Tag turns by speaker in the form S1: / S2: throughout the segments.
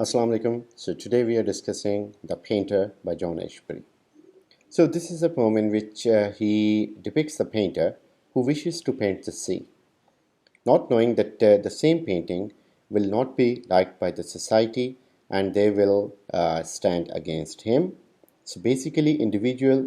S1: Assalamu alaikum. So today we are discussing The Painter by John Ashbery. So this is a poem in which he depicts the painter who wishes to paint the sea, not knowing that the same painting will not be liked by the society and they will stand against him. So basically individual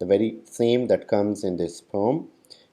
S1: the very theme that comes in this poem,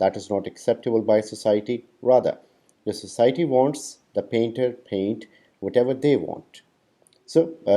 S1: that is not acceptable by society. Rather, the society wants the painter paint whatever they want. So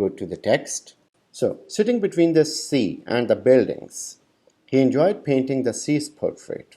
S1: go to the text. So, sitting between the sea and the buildings, he enjoyed painting the sea's portrait.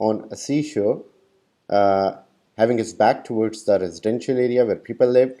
S1: on a seashore, having his back towards the residential area where people lived,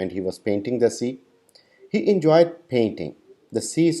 S1: and he was painting the sea. He enjoyed painting the sea's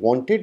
S1: wanted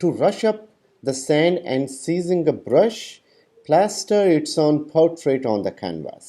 S1: to rush up the sand and seizing a brush plaster its own portrait on the canvas.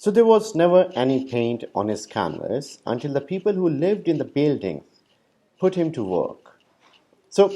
S1: So there was never any paint on his canvas until the people who lived in the building put him to work. So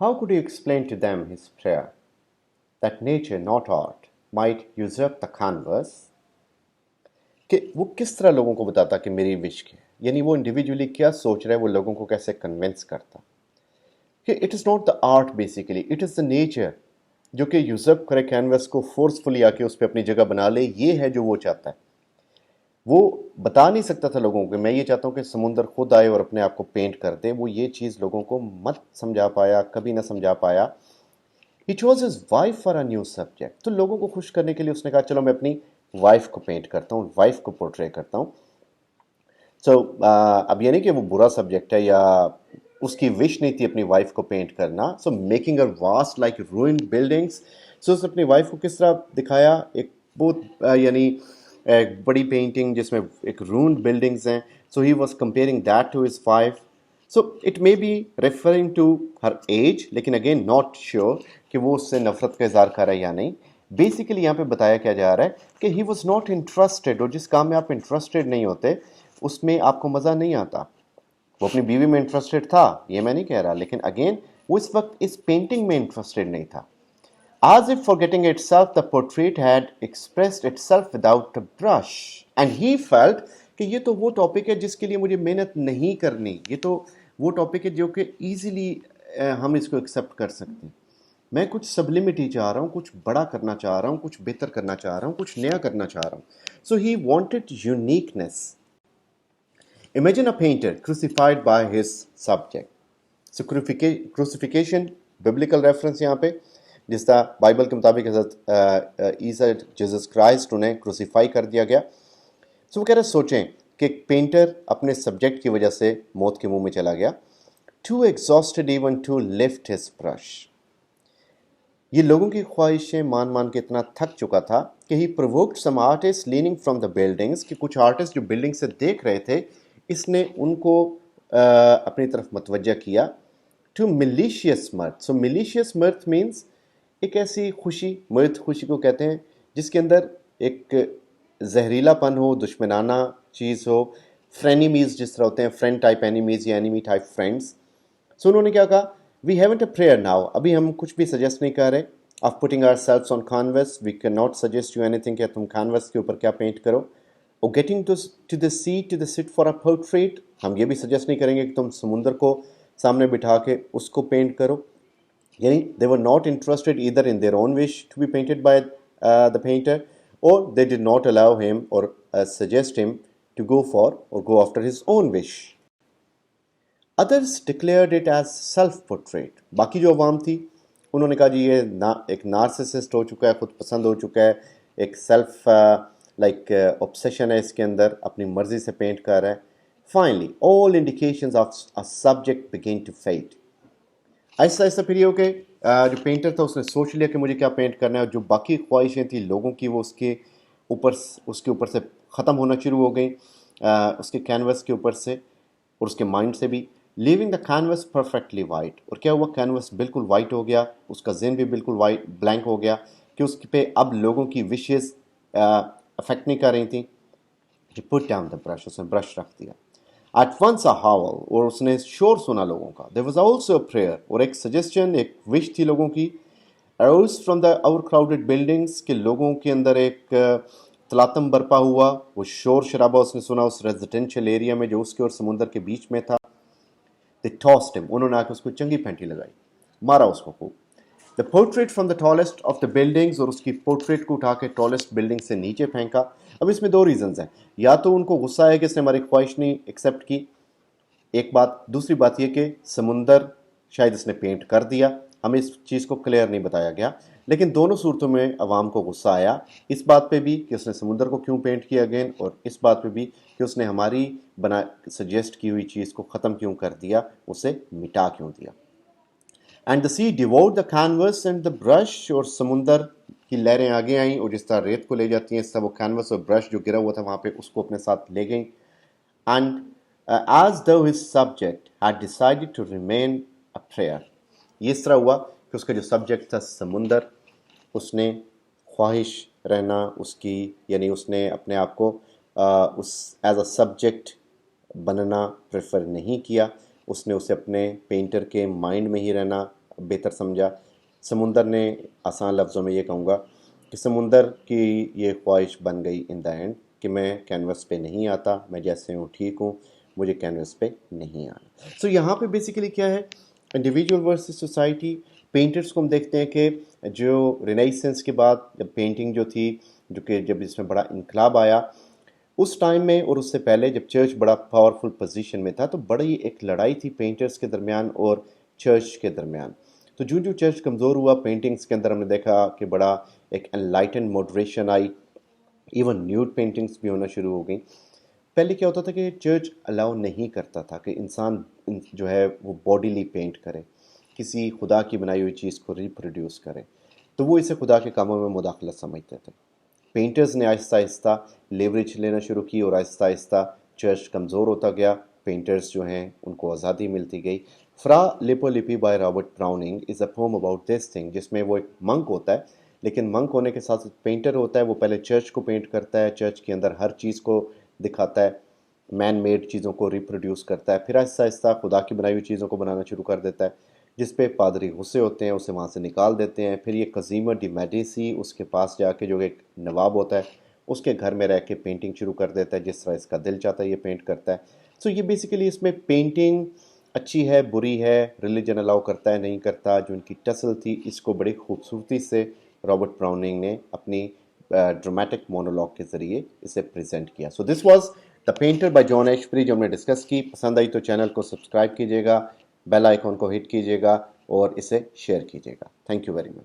S1: How could he explain to them his prayer, that nature, not art, might usurp the canvas? کہ وہ کس طرح لوگوں کو بتاتا کہ میری وش کیا ہے، یعنی وہ انڈیویجولی کیا سوچ رہا ہے، وہ لوگوں کو کیسے کنونس کرتا کہ it is not the art basically, it is the nature جو کہ یوزپ کرے کینوس کو فورسفلی آ کے اس پہ اپنی جگہ بنا لے. یہ ہے جو وہ چاہتا ہے. وہ بتا نہیں سکتا تھا لوگوں کو میں یہ چاہتا ہوں کہ سمندر خود آئے اور اپنے آپ کو پینٹ کر دے. وہ یہ چیز لوگوں کو مت سمجھا پایا، کبھی نہ سمجھا پایا. He chose his wife for a new subject. تو لوگوں کو خوش کرنے کے لیے اس نے کہا چلو میں اپنی وائف کو پینٹ کرتا ہوں، وائف کو پورٹرے کرتا ہوں. سو اب یہ نہیں کہ وہ برا سبجیکٹ ہے یا اس کی وش نہیں تھی اپنی وائف کو پینٹ کرنا. سو میکنگ ار واسٹ لائک روئنڈ بلڈنگس. سو اس نے اپنی وائف کو کس طرح دکھایا، ایک بہت یعنی ایک بڑی پینٹنگ جس میں ایک رونڈ بلڈنگز ہیں. So he was comparing that to his wife. So it may be referring to her age, لیکن اگین ناٹ شیور کہ وہ اس سے نفرت کا اظہار کر رہا ہے یا نہیں. بیسیکلی یہاں پہ بتایا کیا جا رہا ہے کہ ہی واز ناٹ انٹرسٹڈ، اور جس کام میں آپ انٹرسٹڈ نہیں ہوتے اس میں آپ کو مزہ نہیں آتا. وہ اپنی بیوی میں انٹرسٹڈ تھا، یہ میں نہیں کہہ رہا، لیکن اگین وہ اس وقت اس پینٹنگ میں انٹرسٹڈ نہیں تھا. As if forgetting itself, the portrait had expressed itself without a brush. And he felt کہ یہ تو وہ ٹاپک ہے جس کے لیے مجھے محنت نہیں کرنی، یہ تو وہ ٹاپک ہے جو کہ ایزیلی ہم اس کو ایکسیپٹ کر سکتے ہیں. میں کچھ سبلمٹی چاہ رہا ہوں، کچھ بڑا کرنا چاہ رہا ہوں، کچھ بہتر کرنا چاہ رہا ہوں، کچھ نیا کرنا چاہ رہا ہوں. So he wanted uniqueness. Imagine a painter crucified by his subject. So crucifixion biblical reference یہاں پہ جس طرح بائبل کے مطابق حضرت عیسیٰ جیزس کرائسٹ انہیں کروسیفائی کر دیا گیا. سو وہ کہہ رہے سوچیں کہ ایک پینٹر اپنے سبجیکٹ کی وجہ سے موت کے منہ میں چلا گیا. Too exhausted even to lift his brush. یہ لوگوں کی خواہشیں مان کے اتنا تھک چکا تھا کہ ہی provoked some artists leaning from the buildings، کہ کچھ آرٹسٹ جو بلڈنگ سے دیکھ رہے تھے اس نے ان کو اپنی طرف متوجہ کیا. To malicious mirth. So malicious mirth means ایک ایسی خوشی، مرد خوشی کو کہتے ہیں جس کے اندر ایک زہریلا پن ہو، دشمنانہ چیز ہو. فرینیمیز جس طرح ہوتے ہیں، فرینڈ ٹائپ اینیمیز یا اینیمی ٹائپ فرینڈس. سو انہوں نے کیا کہا، we haven't a prior now. ابھی ہم کچھ بھی سجیسٹ نہیں کر رہے of putting ourselves on canvas. We can not suggest you anything کہ تم کانویس کے اوپر کیا پینٹ کرو. اور getting to the sea to the sit for a portrait. ہم یہ بھی سجیسٹ نہیں کریں گے کہ تم سمندر کو سامنے بٹھا کے اس کو پینٹ کرو. یعنی they were not interested either in their own wish to be painted by the painter, or they did not allow him or suggest him to go for or go after his own wish. Others declared it as self-portrait. باقی جو عوام تھی انہوں نے کہا جی یہ ایک narcissist ہو چکا ہے، خود پسند ہو چکا ہے، ایک سیلف لائک obsession ہے اس کے اندر، اپنی مرضی سے پینٹ کر رہا ہے. Finally, all indications of a subject began to fade. آہستہ آہستہ پھر یہ ہو کہ جو پینٹر تھا اس نے سوچ لیا کہ مجھے کیا پینٹ کرنا ہے، اور جو باقی خواہشیں تھیں لوگوں کی وہ اس کے اوپر سے ختم ہونا شروع ہو گئیں، اس کے کینوس کے اوپر سے اور اس کے مائنڈ سے بھی. Leaving the canvas perfectly white. اور کیا ہوا، کینوس بالکل وائٹ ہو گیا، اس کا ذہن بھی بالکل وائٹ بلینک ہو گیا کہ اس پہ اب لوگوں کی وشز افیکٹ نہیں کر رہی تھیں. He put down the brush. اس نے برش رکھ دیا. At once a howl. اور اس نے شور سنا لوگوں کا. There was also a prayer. اور ایک suggestion، ایک wish تھی لوگوں کی. Arose from the overcrowded buildings. کہ لوگوں کے اندر ایک تلاطم برپا ہوا. وہ شور شرابہ اس نے سنا اس ریزیڈینشیل ایریا میں جو اس کے اور سمندر کے بیچ میں تھا. They tossed him. انہوں نے آ کے اس کو چنگی پھینٹی لگائی، مارا اس کو خوب. The portrait from the tallest of the buildings. اور اس کی پورٹریٹ کو اٹھا کے ٹالسٹ بلڈنگ سے نیچے پھینکا. اب اس میں دو ریزنز ہیں، یا تو ان کو غصہ ہے کہ اس نے ہماری خواہش نہیں ایکسیپٹ کی، ایک بات. دوسری بات یہ کہ سمندر شاید اس نے پینٹ کر دیا، ہمیں اس چیز کو کلیئر نہیں بتایا گیا. لیکن دونوں صورتوں میں عوام کو غصہ آیا، اس بات پہ بھی کہ اس نے سمندر کو کیوں پینٹ کیا اگین، اور اس بات پہ بھی کہ اس نے ہماری سجیسٹ کی ہوئی چیز کو ختم کیوں کر دیا، اسے مٹا کیوں دیا. And the sea devoured the canvas and the brush. اور سمندر کی لہریں آگے آئیں اور جس طرح ریت کو لے جاتی ہیں اس طرح وہ کینوس اور برش جو گرا ہوا تھا وہاں پہ اس کو اپنے ساتھ لے گئیں. And as though his subject had decided to remain a prayer. یہ اس طرح ہوا کہ اس کا جو سبجیکٹ تھا سمندر، اس نے خواہش رہنا اس کی، یعنی اس نے اپنے آپ کو اس ایز اے سبجیکٹ بننا پریفر نہیں کیا. اس نے اسے اپنے پینٹر کے مائنڈ میں ہی رہنا بہتر سمجھا. سمندر نے آسان لفظوں میں یہ کہوں گا کہ سمندر کی یہ خواہش بن گئی ان دا اینڈ کہ میں کینوس پہ نہیں آتا، میں جیسے ہوں ٹھیک ہوں، مجھے کینوس پہ نہیں آنا. سو یہاں پہ بیسیکلی کیا ہے، انڈیویجول ورسز سوسائٹی. پینٹرس کو ہم دیکھتے ہیں کہ جو رینیسنس کے بعد جب پینٹنگ جو تھی، جو کہ جب اس میں بڑا انقلاب آیا اس ٹائم میں اور اس سے پہلے جب چرچ بڑا پاورفل پوزیشن میں تھا، تو بڑی ایک لڑائی تھی پینٹرس کے درمیان اور چرچ کے درمیان. تو جو چرچ کمزور ہوا، پینٹنگز کے اندر ہم نے دیکھا کہ بڑا ایک انلائٹن موڈریشن آئی، ایون نیوڈ پینٹنگز بھی ہونا شروع ہو گئیں. پہلے کیا ہوتا تھا کہ چرچ الاؤ نہیں کرتا تھا کہ انسان جو ہے وہ باڈیلی پینٹ کرے، کسی خدا کی بنائی ہوئی چیز کو ریپروڈیوس کرے، تو وہ اسے خدا کے کاموں میں مداخلت سمجھتے تھے. پینٹرز نے آہستہ آہستہ لیوریج لینا شروع کی اور آہستہ آہستہ چرچ کمزور ہوتا گیا. پینٹرز جو ہیں ان کو آزادی ملتی گئی. Fra Lippo Lippi by Robert Browning is a poem about this thing, جس میں وہ ایک منک ہوتا ہے، لیکن منک ہونے کے ساتھ پینٹر ہوتا ہے. وہ پہلے چرچ کو پینٹ کرتا ہے، چرچ کے اندر ہر چیز کو دکھاتا ہے، مین میڈ چیزوں کو ریپروڈیوس کرتا ہے، پھر آہستہ آہستہ خدا کی بنائی ہوئی چیزوں کو بنانا شروع کر دیتا ہے، جس پہ پادری غصے ہوتے ہیں، اسے وہاں سے نکال دیتے ہیں. پھر یہ قزیمہ ڈی میڈیسی اس کے پاس جا کے، جو ایک نواب ہوتا ہے، اس کے گھر میں رہ کے پینٹنگ شروع کر دیتا ہے، جس طرح اس کا دل چاہتا ہے یہ پینٹ کرتا ہے. سو یہ بیسیکلی اس میں پینٹنگ اچھی ہے بری ہے، ریلیجن الاؤ کرتا ہے نہیں کرتا، جو ان کی ٹسل تھی اس کو بڑی خوبصورتی سے رابرٹ براؤننگ نے اپنی ڈرامیٹک مونولوگ کے ذریعے اسے پریزنٹ کیا. So this was the painter by John Ashbery, جو ہم نے ڈسکس کی. پسند آئی تو چینل کو سبسکرائب کیجیے گا، بیل آئیکن کو ہٹ کیجیے گا اور اسے شیئر کیجیے گا. Thank you very much.